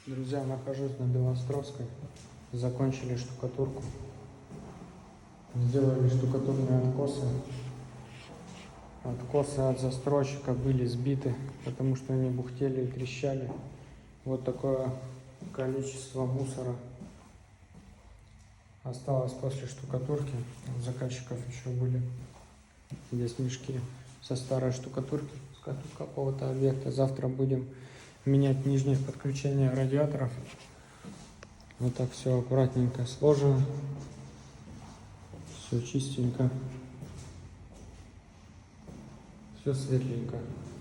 Друзья, нахожусь на Белостровской. Закончили штукатурку. Сделали штукатурные откосы. Откосы от застройщика были сбиты, потому что они бухтели и трещали. Вот такое количество мусора осталось после штукатурки. У заказчиков еще были здесь мешки со старой штукатурки с какого-то объекта. Завтра будем менять нижнее подключение радиаторов. Вот так все аккуратненько сложено, все чистенько, все светленько.